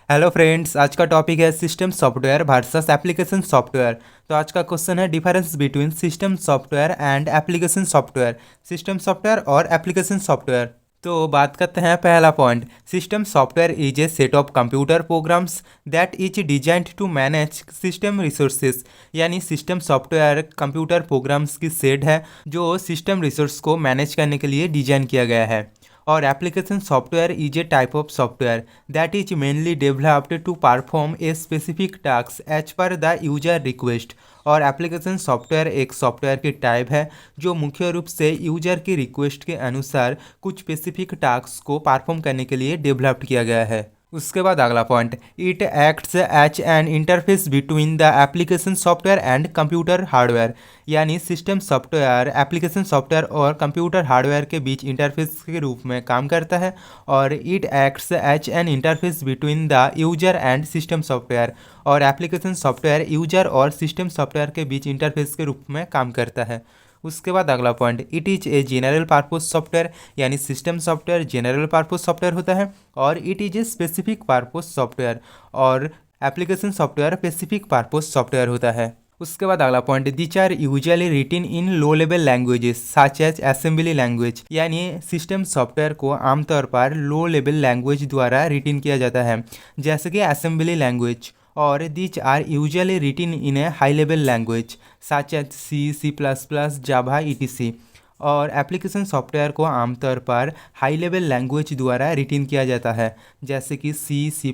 Hello friends, आज का topic है system software versus application software. तो आज का क्वेश्चन है difference between system software and application software. System software और एप्लीकेशन सॉफ्टवेयर। तो बात करते हैं पहला point. System software is a set of computer programs that is designed to manage system resources. यानी सिस्टम सॉफ्टवेयर कंप्यूटर प्रोग्राम्स की set है जो सिस्टम रिसोर्स को मैनेज करने के लिए डिजाइन किया गया है। और application software is a type of software that is mainly developed to perform a specific task as per the user request. और एप्लीकेशन सॉफ्टवेयर एक सॉफ्टवेयर की टाइप है जो मुख्य रूप से यूजर की रिक्वेस्ट के अनुसार कुछ स्पेसिफिक टास्क को परफॉर्म करने के लिए डेवलप्ड किया गया है। उसके बाद अगला point, it acts as an interface between the application software and computer hardware. यानी सिस्टम सॉफ्टवेयर एप्लीकेशन सॉफ्टवेयर और कंप्यूटर हार्डवेयर के बीच इंटरफेस के रूप में काम करता है। और it acts as an interface between the user and system software. और एप्लीकेशन सॉफ्टवेयर यूजर और सिस्टम सॉफ्टवेयर के बीच इंटरफेस के रूप में काम करता है। उसके बाद अगला point, it is a general purpose software. यानी system software general purpose software होता है और it is a specific purpose software. और application software specific purpose software होता है। उसके बाद अगला point, which are usually written in low level languages such as assembly language. यानी सिस्टम सॉफ्टवेयर को आमतौर पर लो लेवल लैंग्वेज द्वारा रिटन किया जाता है जैसे कि असेंबली लैंग्वेज। और दिच are usually written in a high level language such as C++, Java etc। और एप्लीकेशन सॉफ्टवेयर को आमतौर पर हाई लेवल लैंग्वेज द्वारा रिटन किया जाता है जैसे कि C++,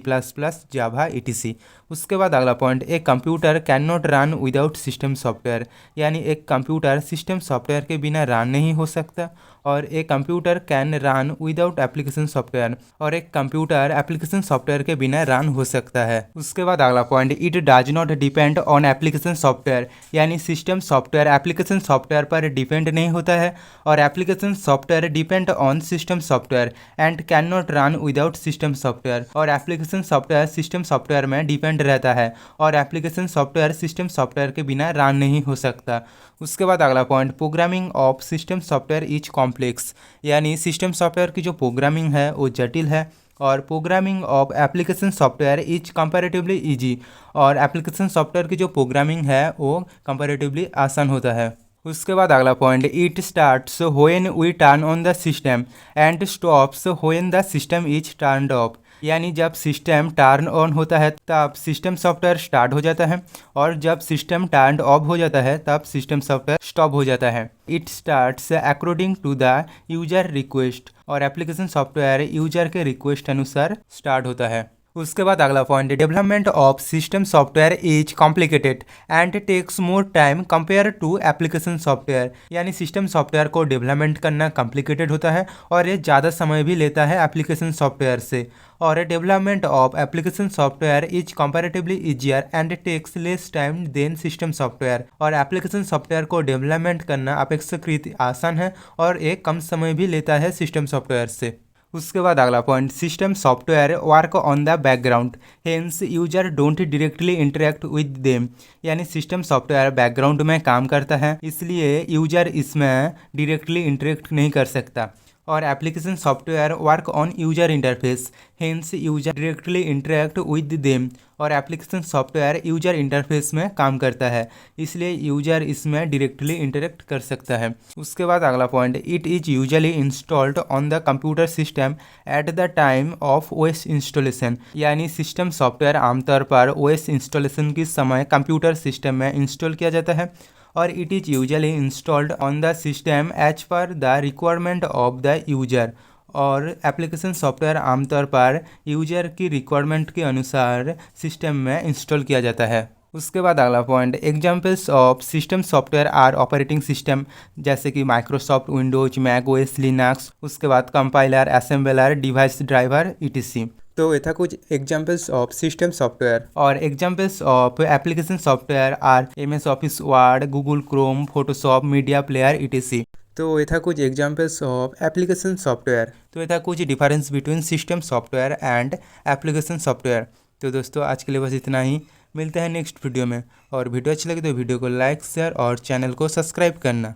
जावा etc। उसके बाद अगला पॉइंट, एक computer can not run without system software. यानी एक कंप्यूटर सिस्टम सॉफ्टवेयर के बिना रन नहीं हो सकता। और एक computer can run without application software. और एक कंप्यूटर एप्लीकेशन सॉफ्टवेयर के बिना रन हो सकता है। उसके बाद अगला point, it does not depend on application software. यानी सिस्टम सॉफ्टवेयर एप्लीकेशन सॉफ्टवेयर पर डिपेंड नहीं होता है और application software depend on system software and can not run without system software. और एप्लीकेशन सॉफ्टवेयर सिस्टम सॉफ्टवेयर में डिपेंड रहता है और एप्लीकेशन सॉफ्टवेयर सिस्टम सॉफ्टवेयर के बिना रन नहीं हो सकता। उसके बाद अगला point, programming of system software is complex. यानी सिस्टम सॉफ्टवेयर की जो प्रोग्रामिंग है वो जटिल है और programming of application software is comparatively easy. और एप्लीकेशन सॉफ्टवेयर की जो प्रोग्रामिंग है वो कंपैरेटिवली आसान होता है। उसके बाद अगला point, it starts when we turn on the system and stops when the system is turned off. यानी जब सिस्टम टर्न ऑन होता है तब सिस्टम सॉफ्टवेयर स्टार्ट हो जाता है और जब सिस्टम टर्न ऑफ हो जाता है तब सिस्टम सॉफ्टवेयर स्टॉप हो जाता है। It starts according to the user request. और एप्लीकेशन सॉफ्टवेयर यूजर के रिक्वेस्ट अनुसार स्टार्ट होता है। उसके बाद अगला पॉइंट, development of system software is complicated and takes more time compare to application software. यानी सिस्टम सॉफ्टवेयर को डेवलपमेंट करना कॉम्प्लिकेटेड होता है और ये ज़्यादा समय भी लेता है एप्लीकेशन सॉफ्टवेयर से। और development of application software is comparatively easier and takes less time than system software. और एप्लीकेशन सॉफ्टवेयर को डेवलपमेंट करना अपेक्षाकृत आसान है और ये कम समय भी लेता है सिस्टम सॉफ्टवेयर से। उसके बाद अगला point, system software work on the background hence user don't directly interact with them. यानी सिस्टम सॉफ्टवेयर बैकग्राउंड में काम करता है इसलिए यूजर इसमें डायरेक्टली इंटरेक्ट नहीं कर सकता। और application software work on user interface hence user directly interact with them. और एप्लीकेशन सॉफ्टवेयर यूजर इंटरफेस में काम करता है इसलिए यूजर इसमें डायरेक्टली इंटरेक्ट कर सकता है। उसके बाद अगला point, it is usually installed on the computer system at the time of OS installation. यानी सिस्टम सॉफ्टवेयर आमतौर पर ओएस इंस्टॉलेशन के समय कंप्यूटर सिस्टम में इंस्टॉल किया जाता है। और it is usually installed on the system as per the requirement of the user. और एप्लीकेशन सॉफ्टवेयर आमतौर पर यूजर की रिक्वायरमेंट के अनुसार सिस्टम में इंस्टॉल किया जाता है। उसके बाद अगला point, examples of system software are operating system जैसे कि Microsoft Windows, Mac OS, Linux. उसके बाद compiler, assembler, device driver etc। तो ये था कुछ एग्जाम्पल्स ऑफ सिस्टम सॉफ्टवेयर। और examples of application software are MS office word, Google Chrome, Photoshop, media player etc। तो ये था कुछ एग्जाम्पल्स ऑफ एप्लीकेशन सॉफ्टवेयर। तो ये था कुछ difference between system software and application software. तो दोस्तों आज के लिए बस इतना ही, मिलते हैं नेक्स्ट वीडियो में। और वीडियो अच्छी लगे तो वीडियो को लाइक, शेयर और चैनल को सब्सक्राइब करना।